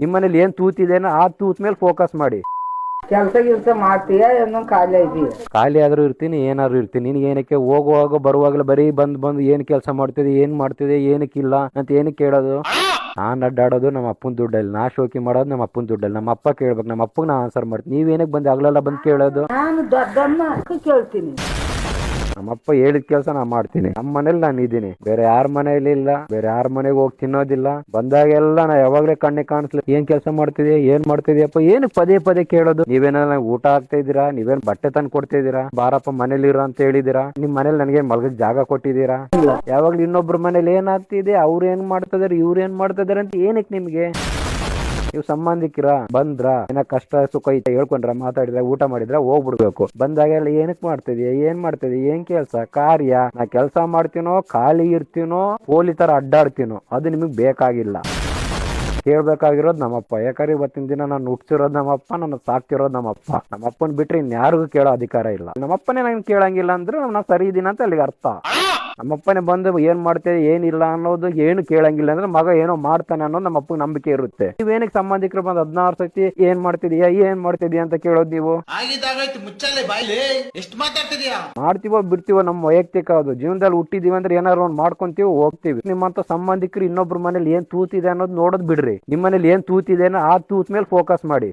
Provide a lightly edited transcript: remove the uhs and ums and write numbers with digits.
ನಿಮ್ಮನೇಲಿ ಏನ್ ತೂತಿದೇನೋ ಆ ತೂತ್ ಮೇಲೆ ಫೋಕಸ್ ಮಾಡಿ. ಕೆಲಸ ಮಾಡ್ತೀಯಾ ಏನೋ ಖಾಲಿ ಇದೀಯ? ಖಾಲಿ ಆದ್ರೂ ಇರ್ತೀನಿ, ಏನಾದ್ರು ಇರ್ತೀನಿ. ನಿನ್ಗೆ ಏನಕ್ಕೆ ಹೋಗುವಾಗ ಬರುವಾಗಲೇ ಬರೀ ಬಂದು ಏನ್ ಕೆಲಸ ಮಾಡ್ತಿದೆ, ಏನ್ ಮಾಡ್ತಿದೆ, ಏನಕ್ಕಿಲ್ಲ ಅಂತ ಏನಕ್ಕೆ ಕೇಳೋದು? ನಾನ್ ಅಡ್ಡಾಡೋದು ನಮ್ಮ ಅಪ್ಪನ ದುಡ್ಡಲ್ಲಿ, ನಾ ಶೋಕಿ ಮಾಡೋದು ನಮ್ಮ ಅಪ್ಪನ ದುಡ್ಡಲ್ಲಿ. ನಮ್ಮ ಅಪ್ಪ ಕೇಳ್ಬೇಕು, ನಮ್ಮ ಅಪ್ಪಗೆ ನಾ ಆನ್ಸರ್ ಮಾಡ್ತೀನಿ. ನೀವೇನಕ್ಕೆ ಬಂದು ಆಗ್ಲೆಲ್ಲ ಬಂದು ಕೇಳೋದು? ನಾನು ದೊಡ್ಡಮ್ಮ ಕೇಳ್ತೀನಿ. ನಮ್ಮಪ್ಪ ಹೇಳಿದ ಕೆಲಸ ನಾ ಮಾಡ್ತೀನಿ. ನಮ್ಮ ಮನೇಲಿ ನಾನು ಇದ್ದೀನಿ, ಬೇರೆ ಯಾರ ಮನೇಲಿ ಇಲ್ಲ, ಬೇರೆ ಯಾರ ಮನೆಗೆ ಹೋಗಿ ತಿನ್ನೋದಿಲ್ಲ. ಬಂದಾಗೆಲ್ಲ ನಾ ಯಾವಾಗ್ಲೇ ಕಣ್ಣಿಗೆ ಕಾಣಿಸ್ಲಿ ಏನ್ ಕೆಲಸ ಮಾಡ್ತಿದ್ಯಾ, ಏನ್ ಮಾಡ್ತಿದ್ಯಪ್ಪ, ಏನು ಪದೇ ಪದೇ ಕೇಳೋದು? ನೀವೇನ ಊಟ ಆಗ್ತಾ ಇದೀರಾ, ನೀವೇನ್ ಬಟ್ಟೆ ತಂದು ಕೊಡ್ತಿದ್ದೀರಾ, ಬಾರಪ್ಪ ಮನೇಲಿ ಇರೋ ಅಂತ ಹೇಳಿದೀರಾ? ನಿಮ್ ಮನೇಲಿ ನನಗೆ ಮಲ್ಗಕ್ ಜಾಗ ಕೊಟ್ಟಿದ್ದೀರಾ? ಯಾವಾಗ್ಲೂ ಇನ್ನೊಬ್ರ ಮನೇಲಿ ಏನಾಗ್ತಿದೆ, ಅವ್ರು ಏನ್ ಮಾಡ್ತಿದಾರೆ, ಇವ್ರು ಏನ್ ಮಾಡ್ತಿದಾರೆ ಅಂತ ಏನಕ್ಕೆ ನಿಮ್ಗೆ? ನೀವು ಸಂಬಂಧಿಕರ ಬಂದ್ರ ಏನ ಕಷ್ಟ ಸುಖ ಐತೆ ಹೇಳ್ಕೊಂಡ್ರ, ಮಾತಾಡಿದ್ರ, ಊಟ ಮಾಡಿದ್ರ ಹೋಗ್ಬಿಡ್ಬೇಕು. ಬಂದಾಗೆಲ್ಲ ಏನಕ್ ಮಾಡ್ತಿದ್ಯಾ, ಏನ್ ಮಾಡ್ತಿದ್ಯಾ, ಏನ್ ಕೆಲ್ಸ ಕಾರ್ಯ? ನಾ ಕೆಲ್ಸ ಮಾಡ್ತೀನೋ, ಖಾಲಿ ಇರ್ತೀನೋ, ಪೋಲಿ ತರ ಅಡ್ಡಾಡ್ತೀನೋ ಅದು ನಿಮಗ್ ಬೇಕಾಗಿಲ್ಲ. ಕೇಳ್ಬೇಕಾಗಿರೋದು ನಮ್ಮಪ್ಪ. ಯಾಕಂದ್ರೆ ಇವತ್ತಿನ ದಿನ ನಾನು ಹುಟ್ಟಿಸಿರೋದು ನಮ್ಮಪ್ಪ, ನನ್ನ ಸಾಕ್ತಿರೋದು ನಮ್ಮಪ್ಪ. ನಮ್ಮಪ್ಪನ್ ಬಿಟ್ರೆ ಇನ್ಯಾರಿಗೂ ಕೇಳೋ ಅಧಿಕಾರ ಇಲ್ಲ. ನಮ್ಮಪ್ಪನೇ ನಾನು ಕೇಳಂಗಿಲ್ಲ ಅಂದ್ರೆ ನಾನು ಸರಿ ಇದೀನ ಅಂತ ಅಲ್ಲಿಗೆ ಅರ್ಥ. ನಮ್ಮಪ್ಪನೇ ಬಂದು ಏನ್ ಮಾಡ್ತೇವೆ ಏನಿಲ್ಲ ಅನ್ನೋದು ಏನು ಕೇಳಂಗಿಲ್ಲ ಅಂದ್ರೆ ಮಗ ಏನೋ ಮಾಡ್ತಾನೆ ಅನ್ನೋದು ನಮ್ಮಪ್ಪಗೆ ನಂಬಿಕೆ ಇರುತ್ತೆ. ನೀವೇನಕ್ಕೆ ಸಂಬಂಧಿಕರು ಬಂದು 16 ಸತಿ ಏನ್ ಮಾಡ್ತಿದೀಯಾ ಅಂತ ಕೇಳೋದು? ನೀವು ಮಾಡ್ತೀವೋ ಬಿಡ್ತೀವೋ ನಮ್ಮ ವೈಯಕ್ತಿಕ, ಅದು ಜೀವನದಲ್ಲಿ ಹುಟ್ಟಿದೀವಿ ಅಂದ್ರೆ ಏನಾದ್ರು ಒಂದು ಮಾಡ್ಕೊಂತೀವಿ, ಹೋಗ್ತೀವಿ. ನಿಮ್ಮಂತ ಸಂಬಂಧಿಕರು ಇನ್ನೊಬ್ರ ಮನೇಲಿ ಏನ್ ತೂತಿದೆ ಅನ್ನೋದು ನೋಡೋದ್ ಬಿಡ್ರಿ. ನಿಮ್ಮನೇಲಿ ಏನ್ ತೂತಿದೆ ಆ ತೂತ್ ಮೇಲೆ ಫೋಕಸ್ ಮಾಡಿ.